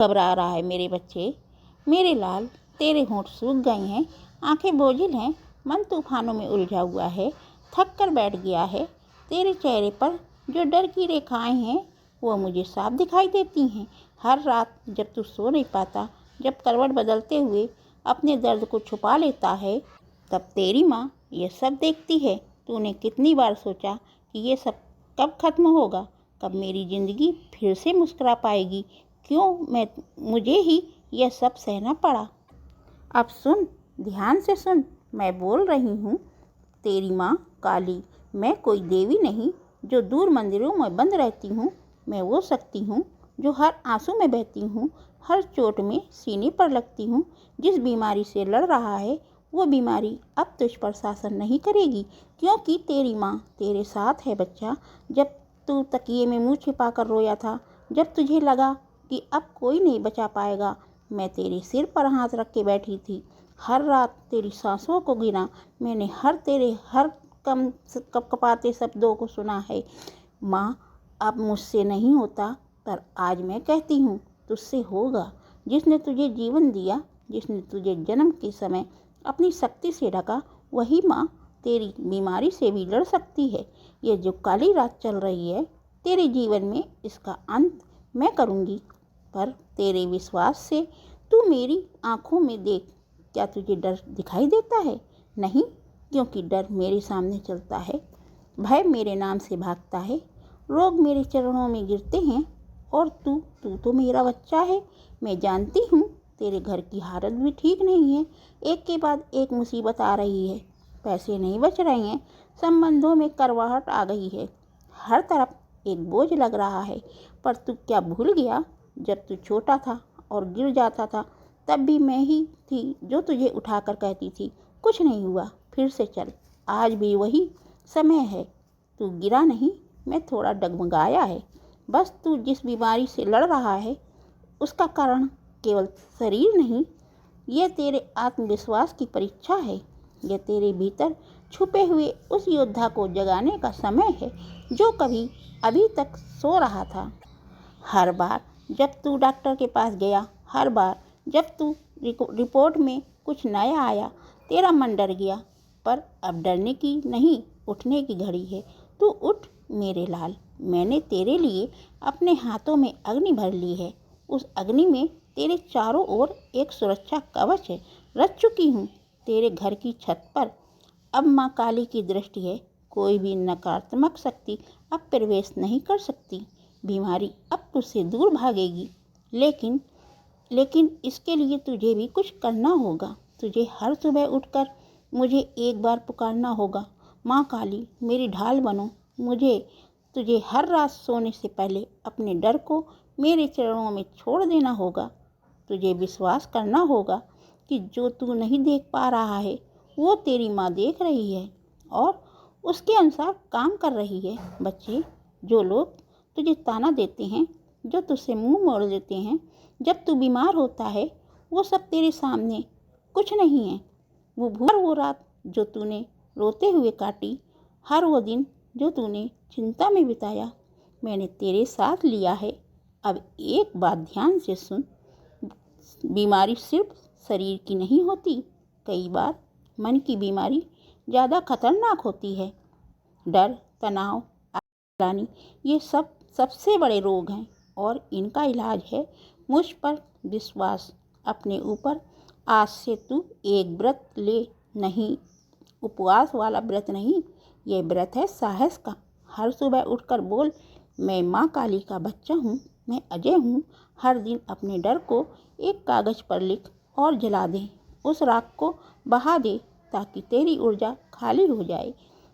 घबरा रहा है मेरे बच्चे, मेरे लाल। तेरे होंठ सूख गए हैं, आंखें बोझिल हैं, मन तूफानों में उलझा हुआ है, थक कर बैठ गया है। तेरे चेहरे पर जो डर की रेखाएं हैं वो मुझे साफ दिखाई देती हैं। हर रात जब तू सो नहीं पाता, जब करवट बदलते हुए अपने दर्द को छुपा लेता है, तब तेरी माँ ये सब देखती है। तूने कितनी बार सोचा कि ये सब कब खत्म होगा, कब मेरी ज़िंदगी फिर से मुस्कुरा पाएगी? क्यों मुझे ही यह सब सहना पड़ा? अब सुन, ध्यान से सुन, मैं बोल रही हूँ। तेरी माँ काली। मैं कोई देवी नहीं जो दूर मंदिरों में बंद रहती हूँ। मैं वो शक्ति हूँ जो हर आंसू में बहती हूँ, हर चोट में सीने पर लगती हूँ। जिस बीमारी से लड़ रहा है वो बीमारी अब तुझ पर शासन नहीं करेगी, क्योंकि तेरी माँ तेरे साथ है बच्चा। जब तू तकिए में मुँह छिपा कर रोया था, जब तुझे लगा कि अब कोई नहीं बचा पाएगा, मैं तेरे सिर पर हाथ रख के बैठी थी। हर रात तेरी सांसों को गिना मैंने, हर कपकपाते शब्दों को सुना है। माँ, अब मुझसे नहीं होता, पर आज मैं कहती हूँ तुझसे होगा। जिसने तुझे जीवन दिया, जिसने तुझे जन्म के समय अपनी शक्ति से ढका, वही माँ तेरी बीमारी से भी लड़ सकती है। ये जो काली रात चल रही है तेरे जीवन में, इसका अंत मैं करूँगी। पर तेरे विश्वास से तू मेरी आँखों में देख। क्या तुझे डर दिखाई देता है? नहीं, क्योंकि डर मेरे सामने चलता है, भय मेरे नाम से भागता है, रोग मेरे चरणों में गिरते हैं। और तू तो मेरा बच्चा है। मैं जानती हूँ तेरे घर की हालत भी ठीक नहीं है। एक के बाद एक मुसीबत आ रही है, पैसे नहीं बच रहे हैं, संबंधों में करवाहट आ गई है, हर तरफ एक बोझ लग रहा है। पर तू क्या भूल गया, जब तू छोटा था और गिर जाता था, तब भी मैं ही थी जो तुझे उठाकर कहती थी कुछ नहीं हुआ, फिर से चल। आज भी वही समय है। तू गिरा नहीं, मैं थोड़ा डगमगाया है। बस तू जिस बीमारी से लड़ रहा है उसका कारण केवल शरीर नहीं, यह तेरे आत्मविश्वास की परीक्षा है। यह तेरे भीतर छुपे हुए उस योद्धा को जगाने का समय है जो कभी अभी तक सो रहा था। हर बार जब तू डॉक्टर के पास गया, हर बार जब तू रिपोर्ट में कुछ नया आया, तेरा मन डर गया। पर अब डरने की नहीं, उठने की घड़ी है। तू उठ मेरे लाल। मैंने तेरे लिए अपने हाथों में अग्नि भर ली है। उस अग्नि में तेरे चारों ओर एक सुरक्षा कवच है। रच चुकी हूँ तेरे घर की छत पर। अब माँ काली की दृष्टि है, कोई भी नकारात्मक शक्ति अब प्रवेश नहीं कर सकती। बीमारी अब तुझसे दूर भागेगी, लेकिन इसके लिए तुझे भी कुछ करना होगा। तुझे हर सुबह उठकर मुझे एक बार पुकारना होगा, माँ काली मेरी ढाल बनो। तुझे हर रात सोने से पहले अपने डर को मेरे चरणों में छोड़ देना होगा। तुझे विश्वास करना होगा कि जो तू नहीं देख पा रहा है वो तेरी माँ देख रही है और उसके अनुसार काम कर रही है। बच्चे, जो लोग तुझे ताना देते हैं, जो तुझसे मुंह मोड़ देते हैं जब तू बीमार होता है, वो सब तेरे सामने कुछ नहीं है। वो रात जो तूने रोते हुए काटी, हर वो दिन जो तूने चिंता में बिताया, मैंने तेरे साथ लिया है। अब एक बात ध्यान से सुन, बीमारी सिर्फ शरीर की नहीं होती, कई बार मन की बीमारी ज़्यादा खतरनाक होती है। डर, तनाव, आत्मग्लानि, ये सबसे बड़े रोग हैं और इनका इलाज है मुझ पर विश्वास। अपने ऊपर आज से तू एक व्रत ले, नहीं उपवास वाला व्रत नहीं, ये व्रत है साहस का। हर सुबह उठकर बोल, मैं माँ काली का बच्चा हूँ, मैं अजय हूँ। हर दिन अपने डर को एक कागज़ पर लिख और जला दे, उस राख को बहा दे, ताकि तेरी ऊर्जा खाली हो जाए।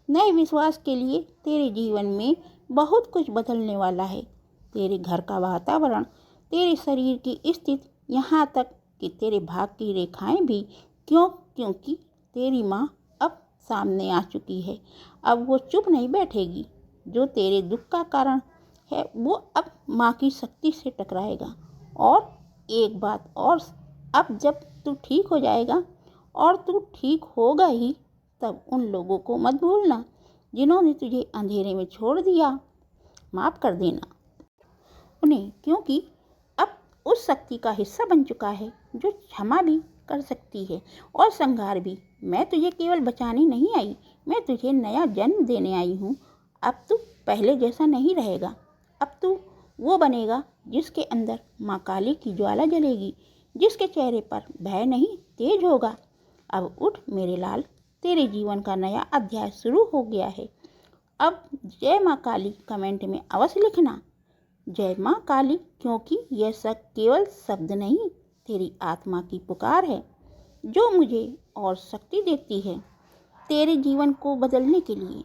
नए विश्वास के लिए तेरे जीवन में बहुत कुछ बदलने वाला है। तेरे घर का वातावरण, तेरे शरीर की स्थिति, यहाँ तक कि तेरे भाग की रेखाएं भी। क्योंकि तेरी माँ अब सामने आ चुकी है। अब वो चुप नहीं बैठेगी। जो तेरे दुख का कारण है वो अब माँ की शक्ति से टकराएगा। और एक बात और, अब जब तू ठीक हो जाएगा, और तू ठीक होगा ही, तब उन लोगों को मत भूलना जिन्होंने तुझे अंधेरे में छोड़ दिया। माफ़ कर देना उन्हें, क्योंकि अब उस शक्ति का हिस्सा बन चुका है जो क्षमा भी कर सकती है और संहार भी। मैं तुझे केवल बचाने नहीं आई, मैं तुझे नया जन्म देने आई हूँ। अब तू पहले जैसा नहीं रहेगा। अब तू वो बनेगा जिसके अंदर माँ काली की ज्वाला जलेगी, जिसके चेहरे पर भय नहीं तेज होगा। अब उठ मेरे लाल, तेरे जीवन का नया अध्याय शुरू हो गया है। अब जय माँ काली कमेंट में अवश्य लिखना, जय माँ काली, क्योंकि यह सब केवल शब्द नहीं, तेरी आत्मा की पुकार है जो मुझे और शक्ति देती है तेरे जीवन को बदलने के लिए।